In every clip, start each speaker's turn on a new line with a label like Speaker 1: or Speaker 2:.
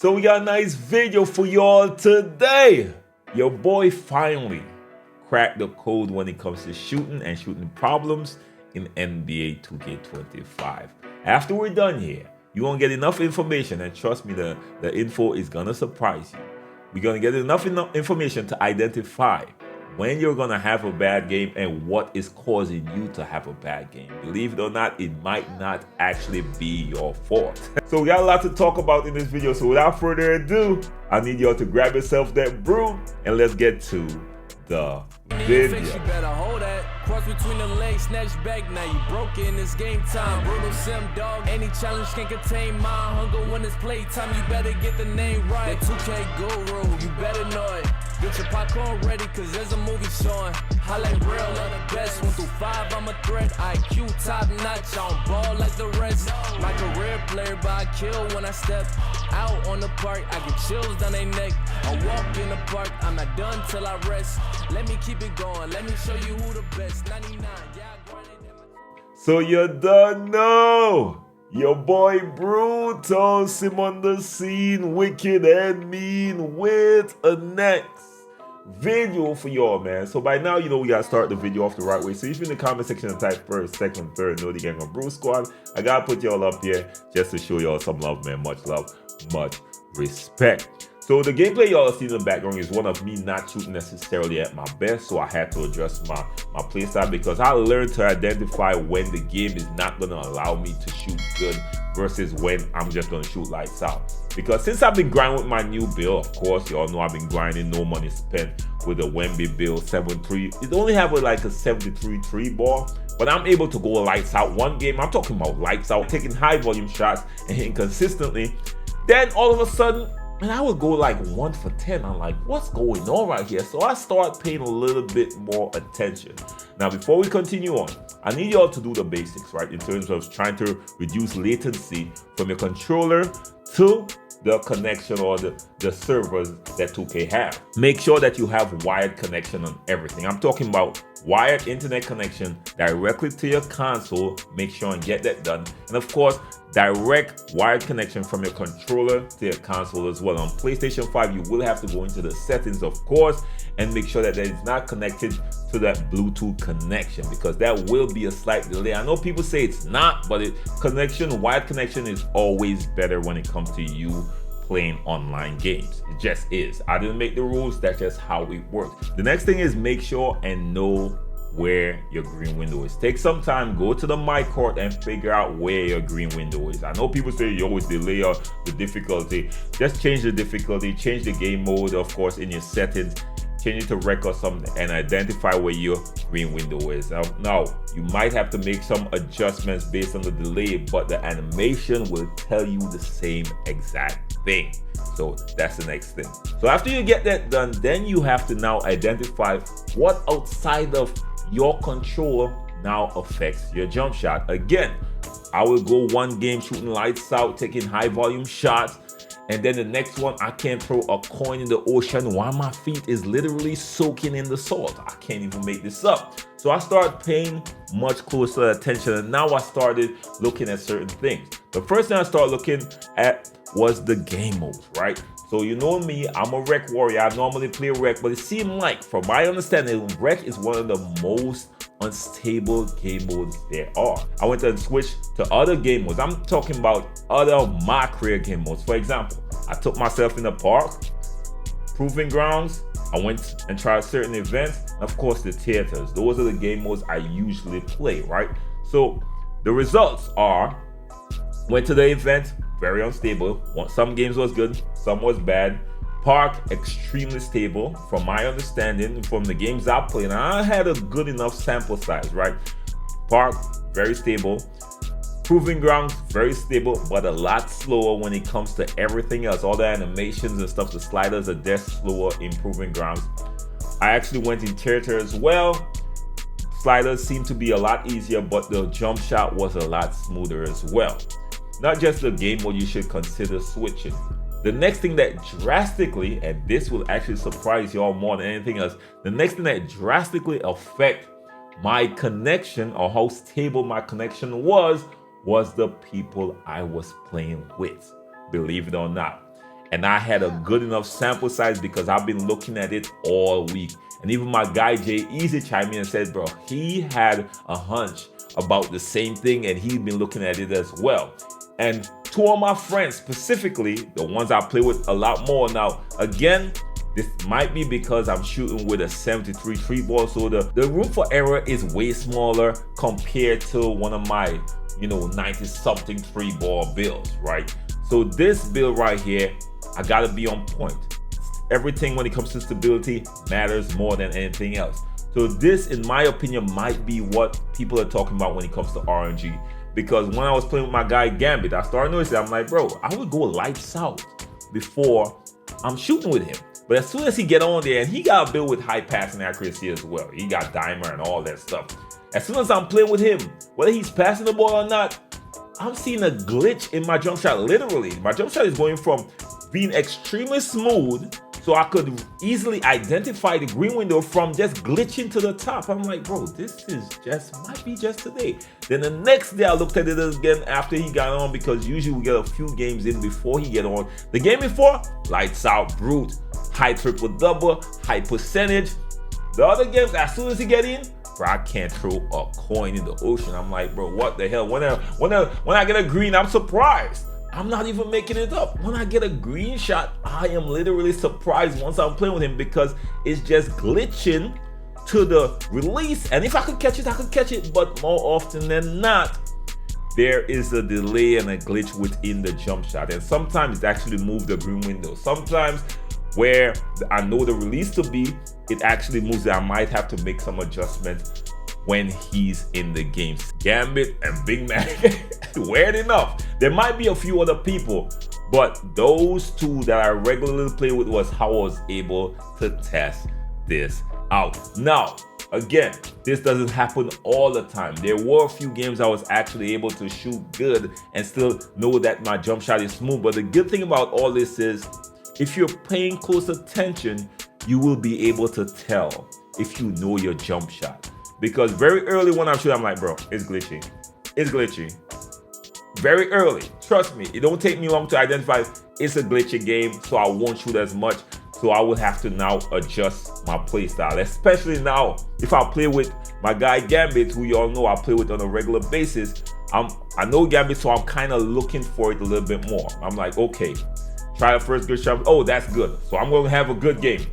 Speaker 1: So we got a nice video for y'all today. Your boy finally cracked the code when it comes to shooting and shooting problems in NBA 2K25. After we're done here, you're gonna get enough information, and trust me, the info is gonna surprise you. We're gonna get enough information to identify when you're gonna have a bad game and what is causing you to have a bad game. Believe it or not, it might not actually be your fault. So we got a lot to talk about in this video, so without further ado, I need y'all to grab yourself that brew and let's get to the video.
Speaker 2: Cross between the legs, snatch back, now you broke in this game time. Brutal sim dog, any challenge can contain my hunger when it's playtime. You better get the name right. That 2K guru, you better know it. Get your popcorn ready, cause there's a movie showing. Highlight real of the best, 1 through 5, I'm a threat. IQ top notch, I don't ball like the rest. My career player, but I kill when I step out on the park. I get chills down their neck. I walk in the park, I'm not done till I rest. Let me keep it going, let me show you who the best. 99, yeah, I grinded.
Speaker 1: So you don't know. Your boy Brutus, him on the scene, wicked and mean, with a next video for y'all, man. So by now, you know we gotta start the video off the right way. So if you're in the comment section and type first, second, third, know the gang of Brew Squad, I gotta put y'all up here just to show y'all some love, man. Much love, much respect. So the gameplay y'all see in the background is one of me not shooting necessarily at my best, so I had to adjust my playstyle because I learned to identify when the game is not gonna allow me to shoot good versus when I'm just gonna shoot lights out. Because since I've been grinding with my new build, of course, y'all know I've been grinding, no money spent with the Wemby build 7.3. It only have like a 73.3 ball, but I'm able to go lights out one game. I'm talking about lights out, taking high volume shots and hitting consistently. Then all of a sudden, and I would go like 1 for 10. I'm like, what's going on right here? So I start paying a little bit more attention. Now, before we continue on, I need y'all to do the basics, right? In terms of trying to reduce latency from your controller to the connection or the servers that 2K have. Make sure that you have wired connection on everything. I'm talking about wired internet connection directly to your console. Make sure and get that done. And of course, direct wired connection from your controller to your console as well. On PlayStation 5, you will have to go into the settings, of course, and make sure that it's not connected to that Bluetooth connection, because that will be a slight delay. I know people say it's not, but wired connection is always better when it comes to you playing online games. It just is. I didn't make the rules, that's just how it works. The next thing is make sure and know where your green window is. Take some time, go to the My Court and figure out where your green window is. I know people say you always delay the difficulty. Just change the difficulty, change the game mode, of course, in your settings. Change it to record something and identify where your green window is. Now, you might have to make some adjustments based on the delay, but the animation will tell you the same exact thing. So that's the next thing. So after you get that done, then you have to now identify what outside of your control now affects your jump shot. Again, I will go one game shooting lights out, taking high volume shots, and then the next one, I can't throw a coin in the ocean while my feet is literally soaking in the salt. I can't even make this up. So I started paying much closer attention, and now I started looking at certain things. The first thing I started looking at was the game modes, right? So you know me, I'm a rec warrior. I normally play rec, but it seemed like, from my understanding, rec is one of the most unstable game modes there are. I went and switched to other game modes. I'm talking about other my career game modes. For example, I took myself in the park, proving grounds. I went and tried certain events, and of course the theaters. Those are the game modes I usually play, right? So the results are, went to the event, very unstable. Some games was good, some was bad. Park, extremely stable from my understanding from the games I played. And I had a good enough sample size, right? Park, very stable. Proving grounds, very stable, but a lot slower when it comes to everything else. All the animations and stuff, the sliders are just slower in Proving grounds. I actually went in theater as well. Sliders seem to be a lot easier, but the jump shot was a lot smoother as well. Not just the game mode, you should consider switching. The next thing that drastically, and this will actually surprise y'all more than anything else, the next thing that drastically affect my connection or how stable my connection was the people I was playing with, believe it or not. And I had a good enough sample size because I've been looking at it all week. And even my guy Jay Easy chimed in and said, bro, he had a hunch about the same thing and he'd been looking at it as well. And two of my friends, specifically, the ones I play with a lot more now, again, this might be because I'm shooting with a 73 3 ball, so the room for error is way smaller compared to one of my, 90 something 3 ball builds, right? So this build right here, I gotta be on point. Everything when it comes to stability matters more than anything else. So this, in my opinion, might be what people are talking about when it comes to RNG. Because when I was playing with my guy Gambit, I started noticing, I'm like, bro, I would go lights out before I'm shooting with him. But as soon as he get on there, and he got a build with high passing accuracy as well. He got dimer and all that stuff. As soon as I'm playing with him, whether he's passing the ball or not, I'm seeing a glitch in my jump shot. Literally, my jump shot is going from being extremely smooth, so I could easily identify the green window, from just glitching to the top. I'm like, bro, this is might be just today. Then the next day I looked at it again after he got on, because usually we get a few games in before he get on. The game before, lights out, brute, high triple double, high percentage. The other games, as soon as he get in, bro, I can't throw a coin in the ocean. I'm like, bro, what the hell? When I get a green, I'm surprised. I'm not even making it up. When I get a green shot, I am literally surprised once I'm playing with him, because it's just glitching to the release. And if I could catch it, I could catch it. But more often than not, there is a delay and a glitch within the jump shot. And sometimes it actually moves the green window. Sometimes where I know the release to be, it actually moves it. I might have to make some adjustments when he's in the game. Gambit and Big Mac, weird enough. There might be a few other people, but those two that I regularly play with was how I was able to test this out. Now, again, this doesn't happen all the time. There were a few games I was actually able to shoot good and still know that my jump shot is smooth. But the good thing about all this is, if you're paying close attention, you will be able to tell if you know your jump shot. Because very early when I'm shooting, I'm like, bro, it's glitchy. It's glitchy. Very early. Trust me, it don't take me long to identify it's a glitchy game, so I won't shoot as much. So I will have to now adjust my play style. Especially now, if I play with my guy Gambit, who you all know I play with on a regular basis. I know Gambit, so I'm kind of looking for it a little bit more. I'm like, okay, try the first good shot. Oh, that's good. So I'm going to have a good game.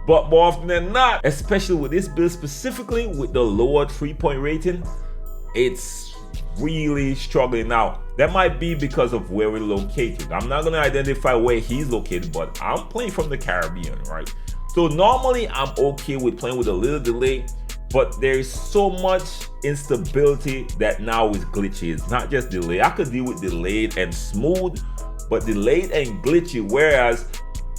Speaker 1: But more often than not, especially with this build specifically with the lower 3-point rating, it's really struggling. Now, that might be because of where we're located. I'm not going to identify where he's located, but I'm playing from the Caribbean, right? So normally I'm okay with playing with a little delay, but there is so much instability that now is glitchy. It's not just delay. I could deal with delayed and smooth, but delayed and glitchy, whereas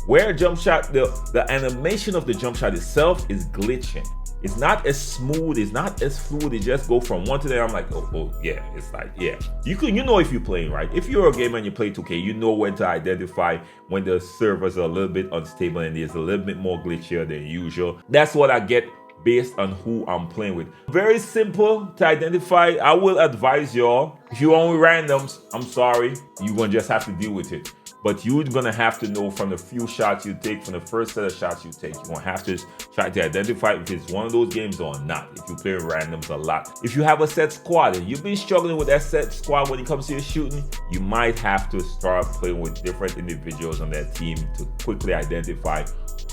Speaker 1: where jump shot, the animation of the jump shot itself is glitching. It's not as smooth, it's not as fluid. It just go from one to the other. I'm like, oh yeah, it's like, yeah. You know if you're playing, right? If you're a gamer and you play 2K, you know when to identify when the servers are a little bit unstable and it's a little bit more glitchier than usual. That's what I get based on who I'm playing with. Very simple to identify. I will advise y'all, if you own randoms, I'm sorry, you're gonna just have to deal with it. But you're gonna have to know from the few shots you take, from the first set of shots you take, you're gonna have to try to identify if it's one of those games or not, if you play randoms a lot. If you have a set squad and you've been struggling with that set squad when it comes to your shooting, you might have to start playing with different individuals on that team to quickly identify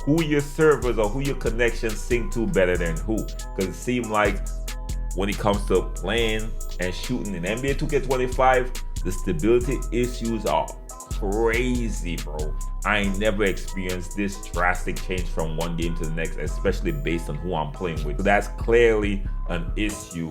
Speaker 1: who your servers or who your connections sync to better than who. Because it seems like when it comes to playing and shooting in NBA 2K25, the stability issues are crazy, bro. I ain't never experienced this drastic change from one game to the next, especially based on who I'm playing with. So that's clearly an issue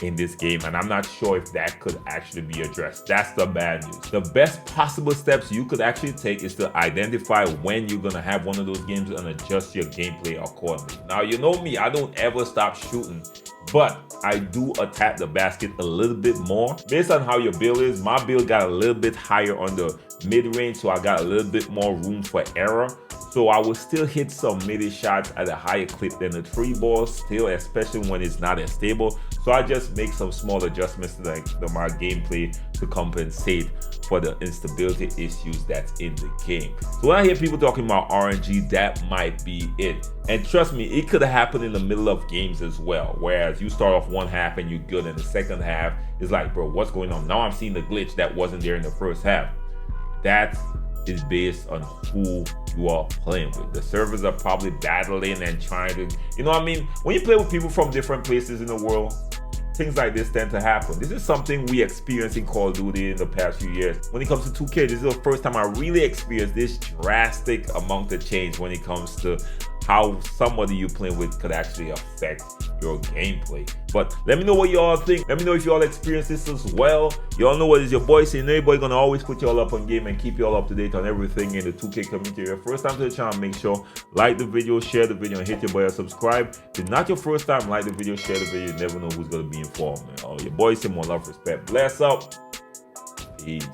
Speaker 1: in this game, and I'm not sure if that could actually be addressed. That's the bad news. The best possible steps you could actually take is to identify when you're gonna have one of those games and adjust your gameplay accordingly. Now, you know me, I don't ever stop shooting, but I do attack the basket a little bit more. Based on how your build is, my build got a little bit higher on the mid-range, so I got a little bit more room for error. So I will still hit some mid shots at a higher clip than the 3 balls still, especially when it's not as stable. So I just make some small adjustments to my gameplay to compensate for the instability issues that's in the game. So when I hear people talking about RNG, that might be it. And trust me, it could happen in the middle of games as well. Whereas you start off one half and you're good, and the second half is like, bro, what's going on? Now I'm seeing the glitch that wasn't there in the first half. That is based on who you are playing with. The servers are probably battling and trying to, you know what I mean? When you play with people from different places in the world, things like this tend to happen. This is something we experienced in Call of Duty in the past few years. When it comes to 2K, this is the first time I really experienced this drastic amount of change when it comes to how somebody you're playing with could actually affect your gameplay. But let me know what y'all think. Let me know if y'all experience this as well. Y'all know what is your boy saying. Everybody gonna always put y'all up on game and keep y'all up to date on everything in the 2K community. If you're first time to the channel, make sure like the video, share the video, and hit your boy subscribe. If it's not your first time, like the video, share the video. You never know who's gonna be informed. Your boy say more love, respect, bless up, peace.